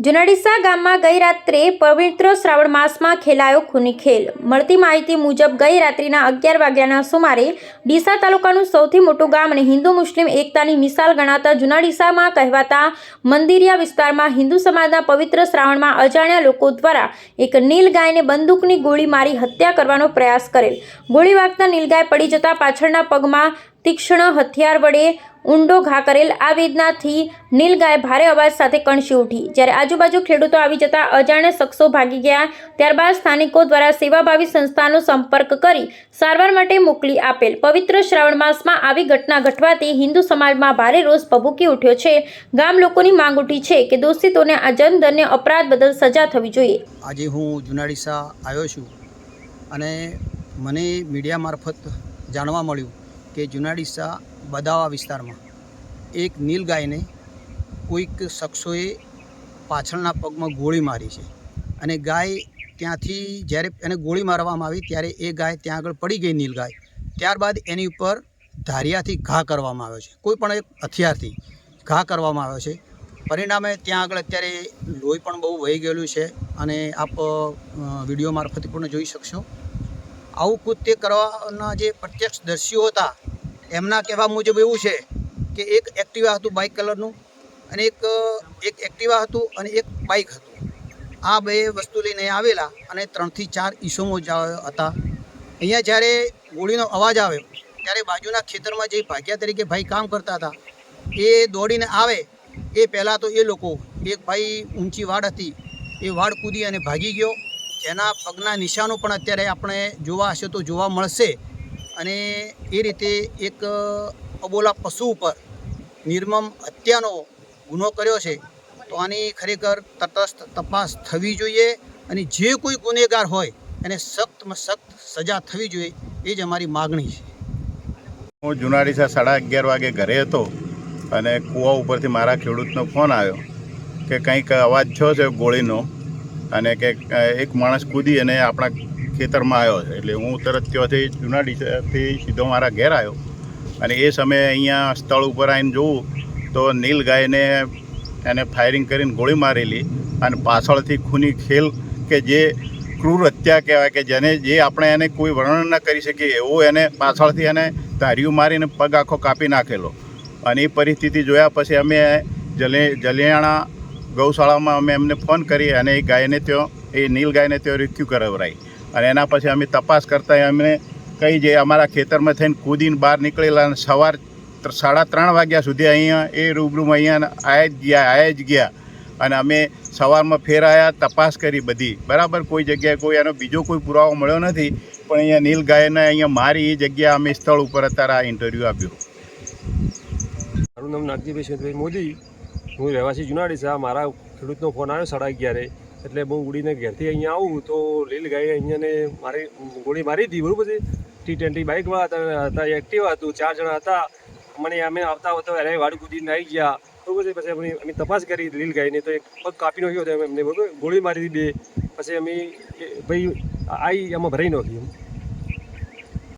જુનાડીસા ગામમાં ગઈ રાત્રે પવિત્ર શ્રાવણ માસમાં ખેલાયો ખૂની ખેલ। મળતી માહિતી મુજબ ગઈ રાત્રિના 11 વાગ્યાના સુમારે ડીસા તાલુકાનું સૌથી મોટું ગામ અને હિન્દુ મુસ્લિમ એકતાની મિસાલ ગણાતા જુનાડીસામાં કહેવાતા મંદિરિયા વિસ્તારમાં હિન્દુ સમાજના પવિત્ર શ્રાવણમાં અજાણ્યા લોકો દ્વારા એક નીલગાયને બંદૂકની ગોળી મારી હત્યા કરવાનો પ્રયાસ કરેલ। ગોળી વાગતા નીલગાય પડી જતા પાછળના પગમાં તીક્ષ્ણ હથિયાર વડે ઊંડો ઘા કરેલ। આ વેદનાથી નીલગાય ભારે અવાજ સાથે કણસી ઉઠી। જ્યારે આજુબાજુ ખેડૂતો આવી જતા અજાણ્યા શખ્સો ભાગી ગયા। ત્યારબાદ સ્થાનિકો દ્વારા સેવાભાવી સંસ્થાનો સંપર્ક કરી સારવાર માટે મોકલી આપેલ। પવિત્ર શ્રાવણ માસમાં આવી ઘટના ઘટવાથી હિન્દુ સમાજમાં ભારે રોષ ભભૂકી ઉઠ્યો છે। ગામ લોકોની માંગ ઉઠી છે કે દોષિતોને આ જનધન્ય અપરાધ બદલ સજા થવી જોઈએ। આજે હું જુનાડીસા આવ્યો છું અને મને મીડિયા મારફત જાણવા મળ્યું કે જુનાડીસા બદાવા વિસ્તારમાં એક નીલગાયને કોઈક શખ્સોએ પાછળના પગમાં ગોળી મારી છે અને ગાય ત્યાંથી જ્યારે એને ગોળી મારવામાં આવી ત્યારે એ ગાય ત્યાં આગળ પડી ગઈ નીલગાય। ત્યારબાદ એની ઉપર ધારિયાથી ઘા કરવામાં આવ્યો છે, કોઈ પણ એક હથિયારથી ઘા કરવામાં આવ્યો છે। પરિણામે ત્યાં આગળ અત્યારે લોહી પણ બહુ વહી ગયેલું છે અને આપ વિડીયો મારફતે પણ જોઈ શકશો। આવું કૃત્ય કરવાના જે પ્રત્યક્ષદર્શીઓ હતા એમના કહેવા મુજબ એવું છે કે એક એક્ટિવા હતું બાઇક કલરનું અને એક એક્ટિવા હતું અને એક બાઇક હતું। આ બે વસ્તુ લઈને આવેલા અને 3 થી 4 ઈસમો હતા। અહીંયા જ્યારે ગોળીનો અવાજ આવ્યો ત્યારે બાજુના ખેતરમાં જે ભાગ્યા તરીકે ભાઈ કામ કરતા હતા એ દોડીને આવે એ પહેલાં તો એ લોકો એક ભાઈ ઊંચી વાડ હતી એ વાડ કૂદી અને ભાગી ગયો, જેના પગના નિશાનો પણ અત્યારે આપણે જોવા હશે તો જોવા મળશે। અને એ રીતે એક અબોલા પશુ ઉપર નિર્મમ હત્યાનો ગુનો કર્યો છે તો આની ખરેખર તટસ્થ તપાસ થવી જોઈએ અને જે કોઈ ગુનેગાર હોય એને સખ્તમાં સખ્ત સજા થવી જોઈએ, એ જ અમારી માગણી છે। હું જુનાડીસા 11:30 વાગે ઘરે હતો અને કૂવા ઉપરથી મારા ખેડૂતનો ફોન આવ્યો કે કંઈક અવાજ થયો છે ગોળીનો અને કે એક માણસ કૂદી અને આપણા ખેતરમાં આવ્યો છે। એટલે હું તરત ત્યાંથી જુનાડીસાથી સીધો મારા ઘેર આવ્યો અને એ સમયે અહીંયા સ્થળ ઉપર આવીને જોઉં તો નીલગાયને એને ફાયરિંગ કરીને ગોળી મારેલી અને પાછળથી ખૂની ખેલ કે જે ક્રૂર હત્યા કહેવાય કે જે આપણે એને કોઈ વર્ણન ન કરી શકીએ એવું એને પાછળથી એને ધાર્યું મારીને પગ આખો કાપી નાખેલો। અને એ પરિસ્થિતિ જોયા પછી અમે જલિયાણા ગૌશાળામાં અમે એમને ફોન કરી અને એ ગાયને ત્યાં એ નીલગાયને ત્યાં રેસ્ક્યુ કરાવરાઈ અને એના પછી અમે તપાસ કરતાં અમને કંઈ જે અમારા ખેતરમાં થઈને કૂદીને બહાર નીકળેલા અને સવાર 3:30 વાગ્યા સુધી અહીંયા એ રૂબરૂમાં અહીંયા આવ્યા જ ગયા અને અમે સવારમાં ફેર આવ્યા, તપાસ કરી બધી બરાબર, કોઈ જગ્યાએ કોઈ એનો બીજો કોઈ પુરાવો મળ્યો નથી, પણ અહીંયા નીલગાયને અહીંયા મારી એ જગ્યા અમે સ્થળ ઉપર અત્યારે આ ઇન્ટરવ્યૂ આપ્યો। મારું નામ નાગજીભાઈ શેઠભાઈ મોદી, હું રહેવાસી જુનાડીસા। મારા ખેડૂતનો ફોન આવ્યો 11:30 એટલે હું ઉડીને ઘેરથી અહીંયા આવું તો નીલગાયે અહીંયાને મારી ગોળી મારી હતી બરાબર છે। T20 બાઇકવાળા હતા, એક્ટિવા હતું, 4 જણા હતા। મને અમે આવતા એને વાડ કૂદીને આવી ગયા બરાબર છે। પછી અમે તપાસ કરી નીલગાયની તો એક પગ કાપી નાખ્યો હતો એમને બરાબર, ગોળી મારી હતી 2। પછી અમે ભાઈ આવી એમાં ભરાઈ નાખી